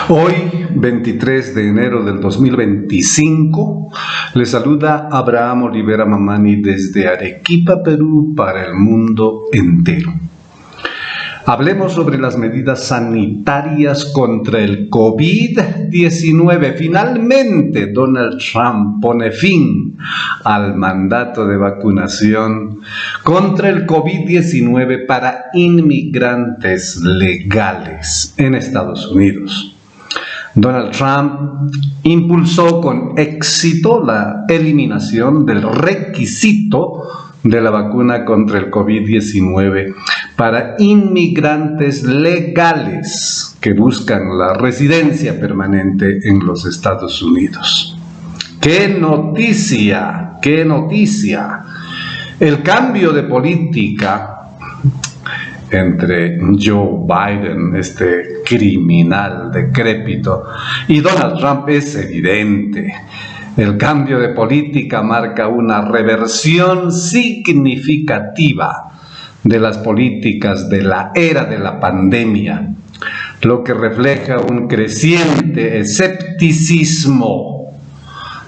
Hoy, 23 de enero del 2025, le saluda Abraham Olivera Mamani desde Arequipa, Perú, para el mundo entero. Hablemos sobre las medidas sanitarias contra el COVID-19. Finalmente, Donald Trump pone fin al mandato de vacunación contra el COVID-19 para inmigrantes legales en Estados Unidos. Donald Trump impulsó con éxito la eliminación del requisito de la vacuna contra el COVID-19 para inmigrantes legales que buscan la residencia permanente en los Estados Unidos. ¡Qué noticia! ¡Qué noticia! El cambio de política entre Joe Biden, este criminal decrépito, y Donald Trump es evidente. El cambio de política marca una reversión significativa de las políticas de la era de la pandemia, lo que refleja un creciente escepticismo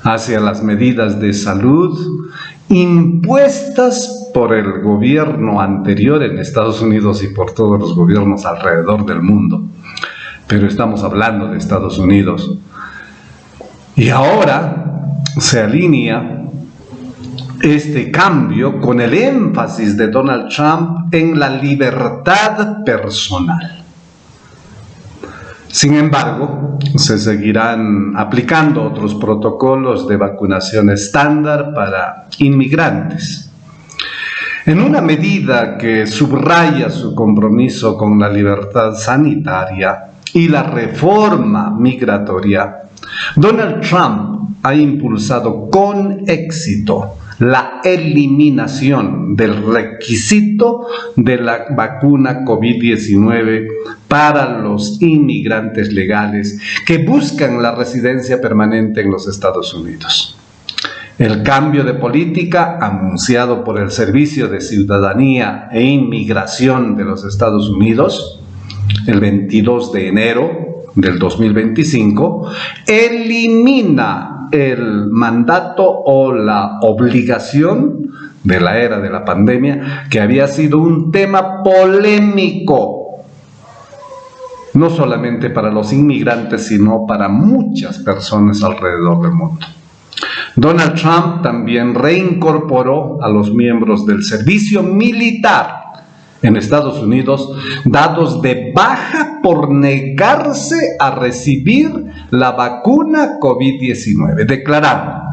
hacia las medidas de salud impuestas por el gobierno anterior en Estados Unidos y por todos los gobiernos alrededor del mundo. Pero estamos hablando de Estados Unidos. Y ahora se alinea este cambio con el énfasis de Donald Trump en la libertad personal. Sin embargo, se seguirán aplicando otros protocolos de vacunación estándar para inmigrantes. En una medida que subraya su compromiso con la libertad sanitaria y la reforma migratoria, Donald Trump ha impulsado con éxito la eliminación del requisito de la vacuna COVID-19 para los inmigrantes legales que buscan la residencia permanente en los Estados Unidos. El cambio de política anunciado por el Servicio de Ciudadanía e Inmigración de los Estados Unidos el 22 de enero del 2025 elimina el mandato o la obligación de la era de la pandemia, que había sido un tema polémico, no solamente para los inmigrantes, sino para muchas personas alrededor del mundo. Donald Trump también reincorporó a los miembros del servicio militar en Estados Unidos, dados de baja por negarse a recibir la vacuna COVID-19, declarando: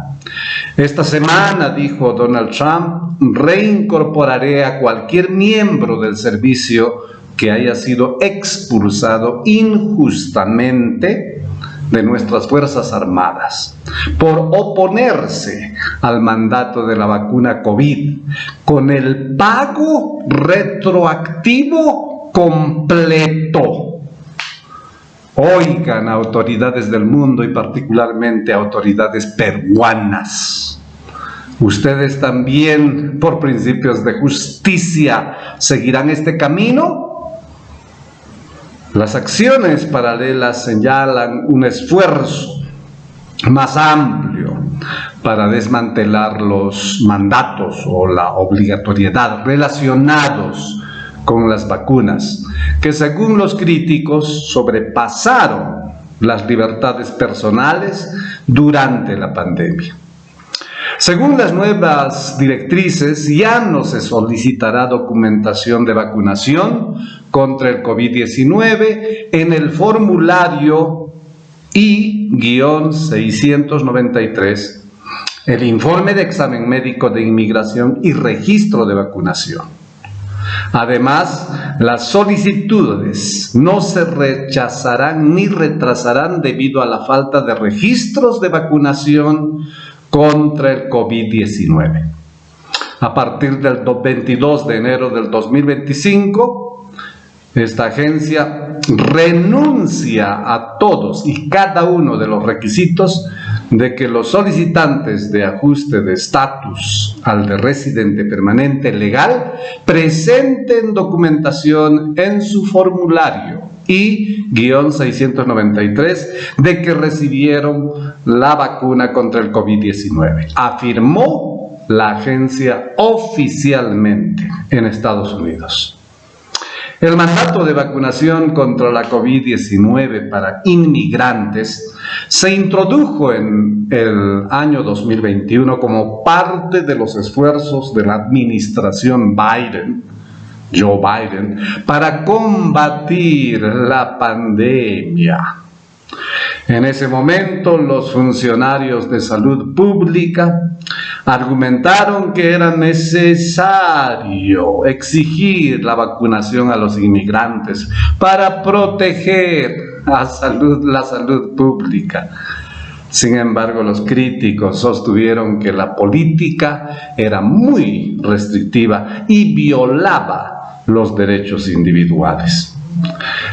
esta semana, dijo Donald Trump, reincorporaré a cualquier miembro del servicio que haya sido expulsado injustamente de nuestras Fuerzas Armadas por oponerse al mandato de la vacuna COVID con el pago retroactivo completo. Oigan, autoridades del mundo y particularmente autoridades peruanas, ¿ustedes también, por principios de justicia, seguirán este camino? Las acciones paralelas señalan un esfuerzo más amplio para desmantelar los mandatos o la obligatoriedad relacionados con las vacunas, que según los críticos sobrepasaron las libertades personales durante la pandemia. Según las nuevas directrices, ya no se solicitará documentación de vacunación contra el COVID-19 en el formulario I-693, el informe de examen médico de inmigración y registro de vacunación. Además, las solicitudes no se rechazarán ni retrasarán debido a la falta de registros de vacunación contra el COVID-19. A partir del 22 de enero del 2025, esta agencia renuncia a todos y cada uno de los requisitos de que los solicitantes de ajuste de estatus al de residente permanente legal presenten documentación en su formulario y -693 de que recibieron la vacuna contra el COVID-19, afirmó la agencia oficialmente en Estados Unidos. El mandato de vacunación contra la COVID-19 para inmigrantes se introdujo en el año 2021 como parte de los esfuerzos de la administración Joe Biden, para combatir la pandemia. En ese momento, los funcionarios de salud pública argumentaron que era necesario exigir la vacunación a los inmigrantes para proteger la salud pública. Sin embargo, los críticos sostuvieron que la política era muy restrictiva y violaba los derechos individuales.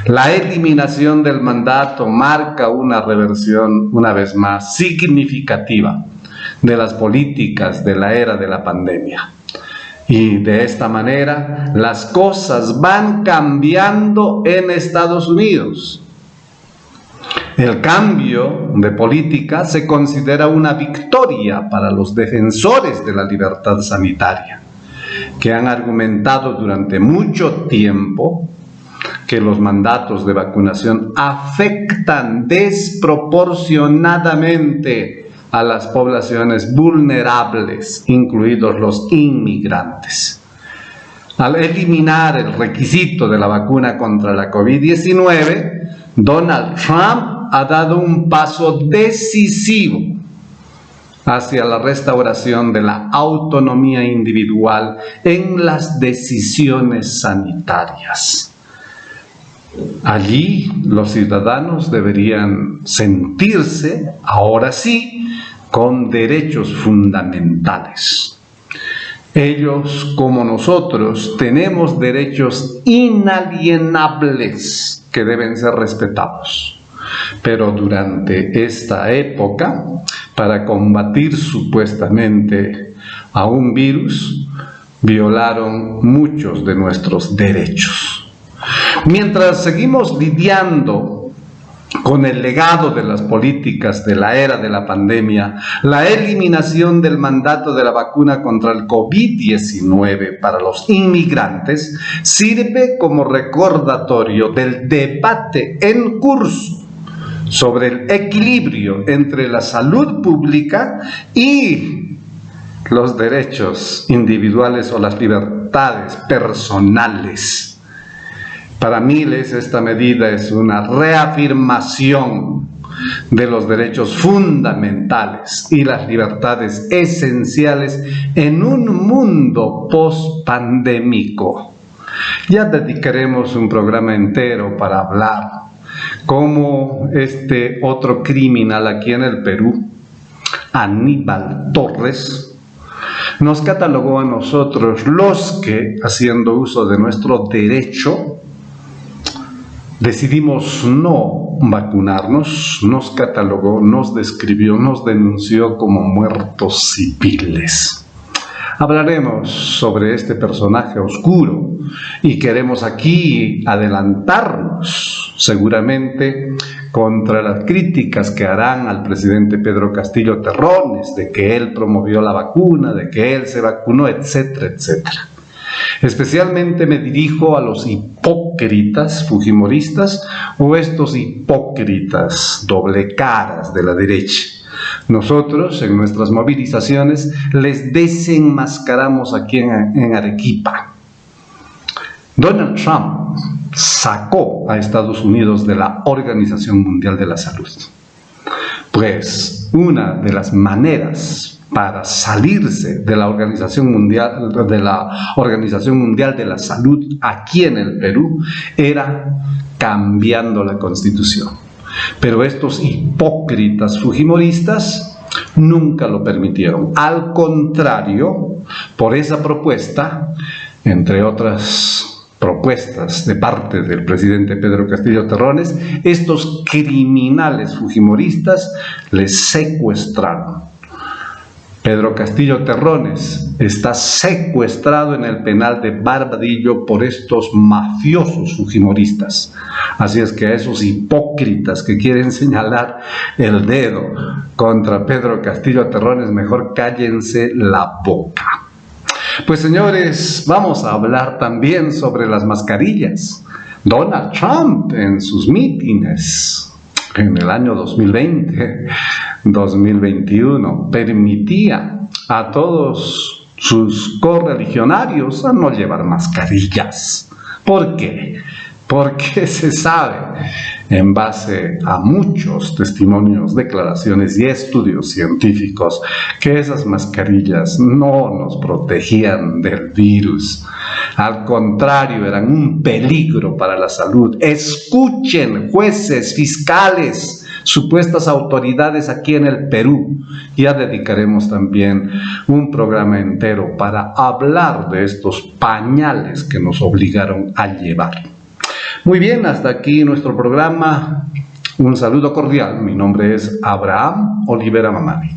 La eliminación del mandato marca una reversión, una vez más, significativa de las políticas de la era de la pandemia. Y de esta manera, las cosas van cambiando en Estados Unidos. El cambio de política se considera una victoria para los defensores de la libertad sanitaria, que han argumentado durante mucho tiempo que los mandatos de vacunación afectan desproporcionadamente a las poblaciones vulnerables, incluidos los inmigrantes. Al eliminar el requisito de la vacuna contra la COVID-19, Donald Trump ha dado un paso decisivo hacia la restauración de la autonomía individual en las decisiones sanitarias. Allí los ciudadanos deberían sentirse, ahora sí, con derechos fundamentales. Ellos, como nosotros, tenemos derechos inalienables que deben ser respetados. Pero durante esta época, para combatir supuestamente a un virus, violaron muchos de nuestros derechos. Mientras seguimos lidiando con el legado de las políticas de la era de la pandemia, la eliminación del mandato de la vacuna contra el COVID-19 para los inmigrantes sirve como recordatorio del debate en curso sobre el equilibrio entre la salud pública y los derechos individuales o las libertades personales. Para miles, esta medida es una reafirmación de los derechos fundamentales y las libertades esenciales en un mundo post-pandémico. Ya dedicaremos un programa entero para hablar cómo este otro criminal aquí en el Perú, Aníbal Torres, nos catalogó a nosotros los que, haciendo uso de nuestro derecho, decidimos no vacunarnos, nos catalogó, nos describió, nos denunció como muertos civiles. Hablaremos sobre este personaje oscuro y queremos aquí adelantarnos seguramente contra las críticas que harán al presidente Pedro Castillo Terrones de que él promovió la vacuna, de que él se vacunó, etcétera, etcétera. Especialmente me dirijo a los hipócritas fujimoristas o estos hipócritas doble caras de la derecha. Nosotros en nuestras movilizaciones les desenmascaramos aquí en Arequipa. Donald Trump sacó a Estados Unidos de la Organización Mundial de la Salud. Pues una de las maneras para salirse de la Organización Mundial de la Salud aquí en el Perú era cambiando la Constitución. Pero estos hipócritas fujimoristas nunca lo permitieron. Al contrario, por esa propuesta, entre otras propuestas de parte del presidente Pedro Castillo Terrones, estos criminales fujimoristas les secuestraron Pedro Castillo Terrones está secuestrado en el penal de Barbadillo por estos mafiosos fujimoristas. Así es que a esos hipócritas que quieren señalar el dedo contra Pedro Castillo Terrones, mejor cállense la boca. Pues señores, vamos a hablar también sobre las mascarillas. Donald Trump en sus mítines en el año 2020-2021 permitía a todos sus correligionarios a no llevar mascarillas. ¿Por qué? Porque se sabe, en base a muchos testimonios, declaraciones y estudios científicos, que esas mascarillas no nos protegían del virus. Al contrario, eran un peligro para la salud. Escuchen, jueces, fiscales, supuestas autoridades aquí en el Perú. Ya dedicaremos también un programa entero para hablar de estos pañales que nos obligaron a llevar. Muy bien, hasta aquí nuestro programa. Un saludo cordial. Mi nombre es Abraham Olivera Mamani.